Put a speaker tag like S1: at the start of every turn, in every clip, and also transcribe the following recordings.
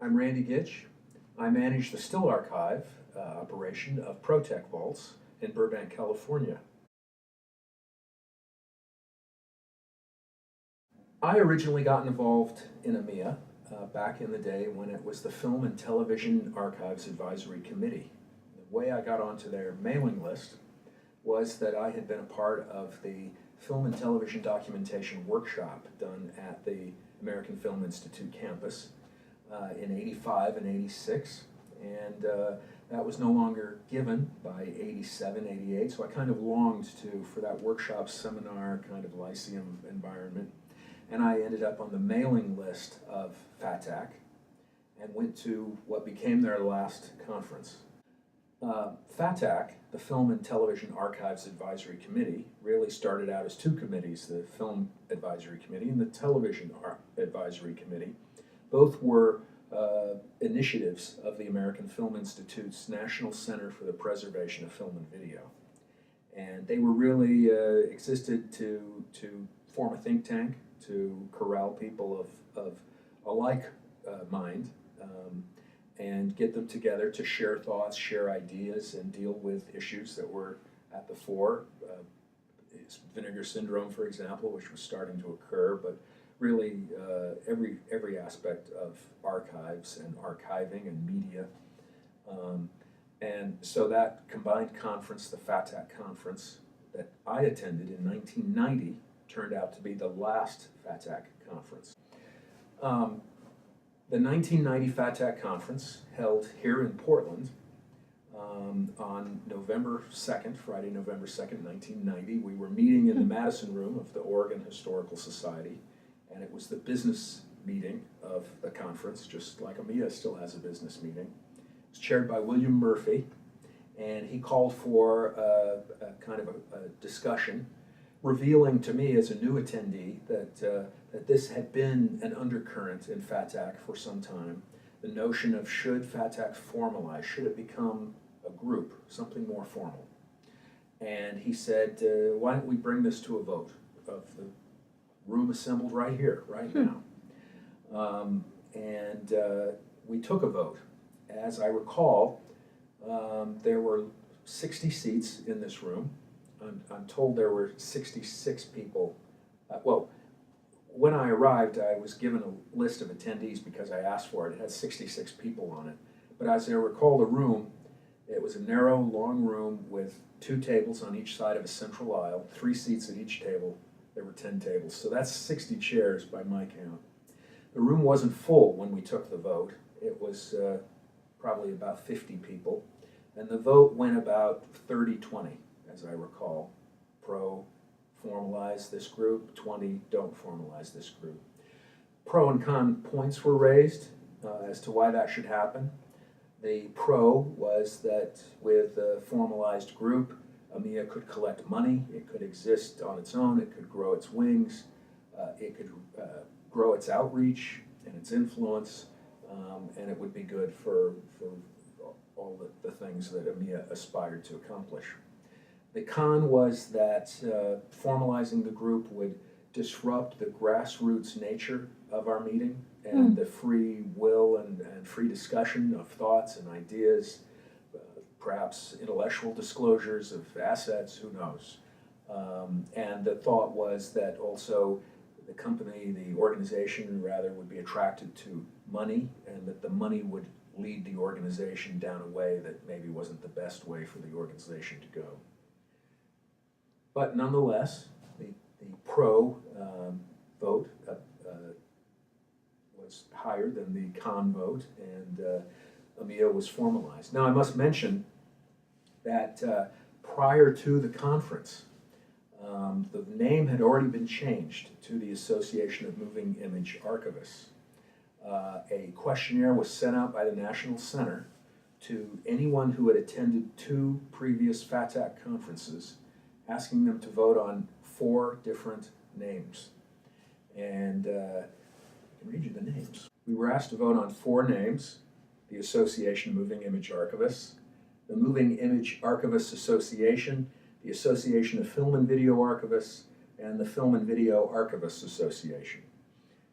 S1: I'm Randy Gitsch. I manage the still archive operation of PRO-TEK vaults in Burbank, California. I originally got involved in AMIA back in the day when it was the Film and Television Archives Advisory Committee. The way I got onto their mailing list was that I had been a part of the Film and Television Documentation Workshop done at the American Film Institute campus in '85 and '86, and that was no longer given by '87, '88, so I kind of longed for that workshop seminar kind of lyceum environment, and I ended up on the mailing list of FATAC and went to what became their last conference. FATAC, the Film and Television Archives Advisory Committee, really started out as two committees, the Film Advisory Committee and the Television Advisory Committee. Both were initiatives of the American Film Institute's National Center for the Preservation of Film and Video. And they were really existed to form a think tank, to corral people of a like mind, and get them together to share thoughts, share ideas, and deal with issues that were at the fore. Vinegar syndrome, for example, which was starting to occur, but really every aspect of archives and archiving and media. And so that combined conference, the FATAC conference that I attended in 1990, turned out to be the last FATAC conference. The 1990 FATAC conference held here in Portland on November 2nd, Friday, November 2nd, 1990. We were meeting in the Madison Room of the Oregon Historical Society, and it was the business meeting of the conference, just like AMIA still has a business meeting. It was chaired by William Murphy, and he called for a kind of a discussion, revealing to me as a new attendee that this had been an undercurrent in FATAC for some time. The notion of should FATAC formalize, should it become a group, something more formal? And he said, why don't we bring this to a vote of the room assembled right here, right now. And we took a vote. As I recall, there were 60 seats in this room. I'm told there were 66 people. Well, when I arrived, I was given a list of attendees because I asked for it. It had 66 people on it. But as I recall the room, it was a narrow, long room with 2 tables on each side of a central aisle, 3 seats at each table. There were 10 tables, so that's 60 chairs by my count. The room wasn't full when we took the vote. It was probably about 50 people, and the vote went about 30-20, as I recall. Pro formalize this group, 20 don't formalize this group. Pro and con points were raised as to why that should happen. The pro was that with a formalized group, AMIA could collect money, it could exist on its own, it could grow its wings, it could grow its outreach and its influence, and it would be good for all the things that AMIA aspired to accomplish. The con was that formalizing the group would disrupt the grassroots nature of our meeting and the free will and free discussion of thoughts and ideas, perhaps intellectual disclosures of assets, who knows. And the thought was that also the company, the organization rather, would be attracted to money, and that the money would lead the organization down a way that maybe wasn't the best way for the organization to go. But nonetheless, the pro vote was higher than the con vote, and AMIA was formalized. Now I must mention that prior to the conference, the name had already been changed to the Association of Moving Image Archivists. A questionnaire was sent out by the National Center to anyone who had attended 2 previous FATAC conferences, asking them to vote on 4 different names. And I can read you the names. We were asked to vote on 4 names: the Association of Moving Image Archivists, the Moving Image Archivists Association, the Association of Film and Video Archivists, and the Film and Video Archivists Association.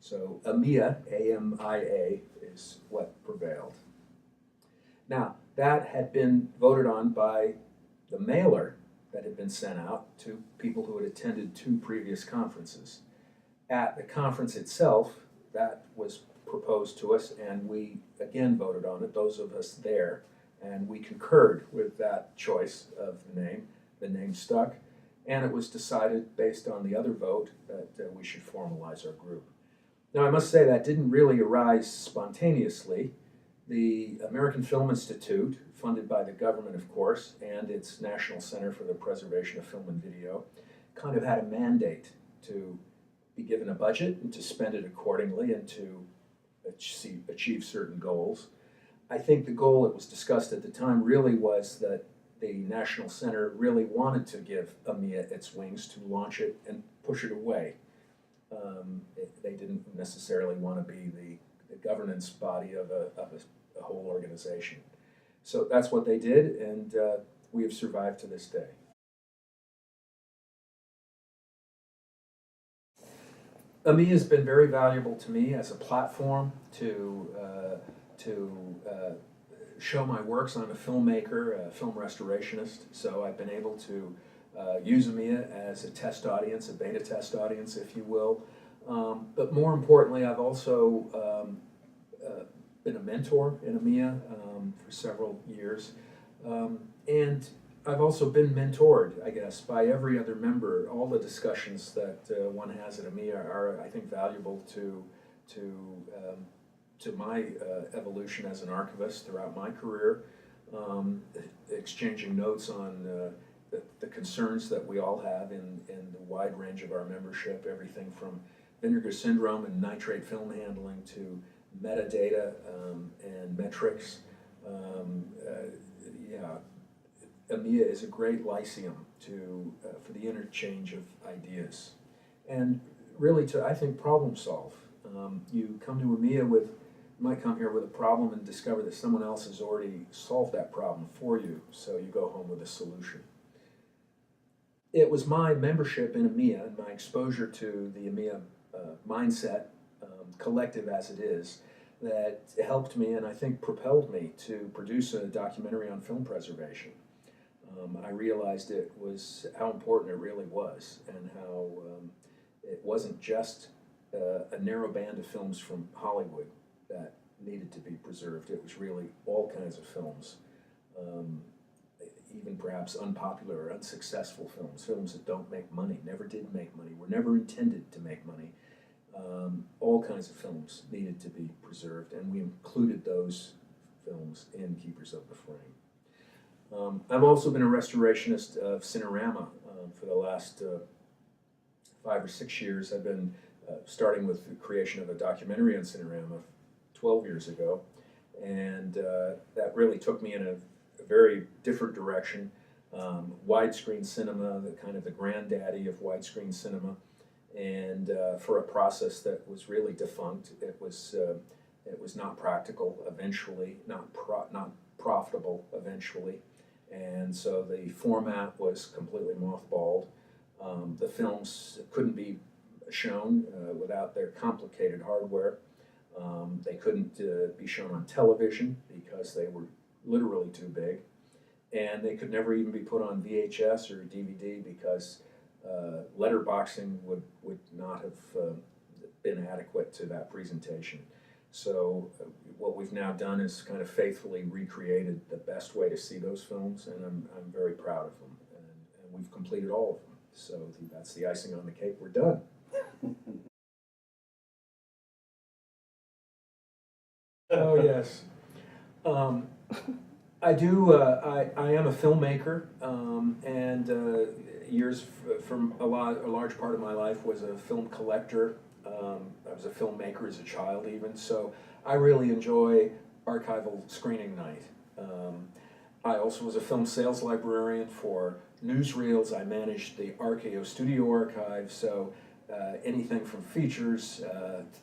S1: So AMIA, A-M-I-A, is what prevailed. Now, that had been voted on by the mailer that had been sent out to people who had attended 2 previous conferences. At the conference itself, that was proposed to us, and we again voted on it, those of us there, and we concurred with that choice of the name. The name stuck, and it was decided based on the other vote that we should formalize our group. Now, I must say that didn't really arise spontaneously. The American Film Institute, funded by the government, of course, and its National Center for the Preservation of Film and Video, kind of had a mandate to be given a budget and to spend it accordingly and to achieve certain goals. I think the goal that was discussed at the time really was that the National Center really wanted to give AMIA its wings to launch it and push it away. They didn't necessarily want to be the governance body of a whole organization. So that's what they did, and we have survived to this day. AMIA has been very valuable to me as a platform to show my works. I'm a filmmaker, a film restorationist, so I've been able to use AMIA as a test audience, a beta test audience, if you will. But more importantly, I've also been a mentor in AMIA for several years. And I've also been mentored, I guess, by every other member. All the discussions that one has at AMIA are, I think, valuable to my evolution as an archivist throughout my career, exchanging notes on the concerns that we all have in the wide range of our membership, everything from vinegar syndrome and nitrate film handling to metadata and metrics. AMIA is a great lyceum for the interchange of ideas and really to, I think, problem solve. You come to AMIA you might come here with a problem and discover that someone else has already solved that problem for you, so you go home with a solution. It was my membership in AMIA and my exposure to the AMIA mindset, collective as it is, that helped me and I think propelled me to produce a documentary on film preservation. I realized how important it really was, and how it wasn't just a narrow band of films from Hollywood that needed to be preserved. It was really all kinds of films, even perhaps unpopular or unsuccessful films that don't make money, never did make money, were never intended to make money. All kinds of films needed to be preserved, and we included those films in Keepers of the Frame. I've also been a restorationist of Cinerama for the last 5 or 6 years. I've been starting with the creation of a documentary on Cinerama 12 years ago, and that really took me in a very different direction. Widescreen cinema, the granddaddy of widescreen cinema, and for a process that was really defunct. It was not practical eventually, not profitable eventually, and so the format was completely mothballed. The films couldn't be shown without their complicated hardware. They couldn't be shown on television because they were literally too big, and they could never even be put on VHS or DVD because letterboxing would not have been adequate to that presentation. So what we've now done is kind of faithfully recreated the best way to see those films, and I'm very proud of them, and we've completed all of them. So that's the icing on the cake. We're done. Oh yes. I do. I am a filmmaker, and years from a large part of my life was a film collector. I was a filmmaker as a child, even. So I really enjoy archival screening night. I also was a film sales librarian for newsreels. I managed the RKO Studio Archive. So anything from features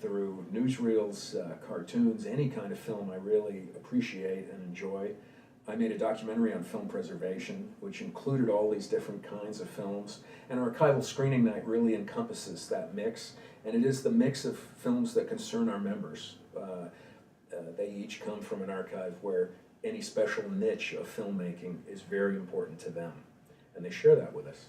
S1: through newsreels, cartoons, any kind of film I really appreciate and enjoy. I made a documentary on film preservation, which included all these different kinds of films. And Archival Screening Night really encompasses that mix, and it is the mix of films that concern our members. They each come from an archive where any special niche of filmmaking is very important to them, and they share that with us.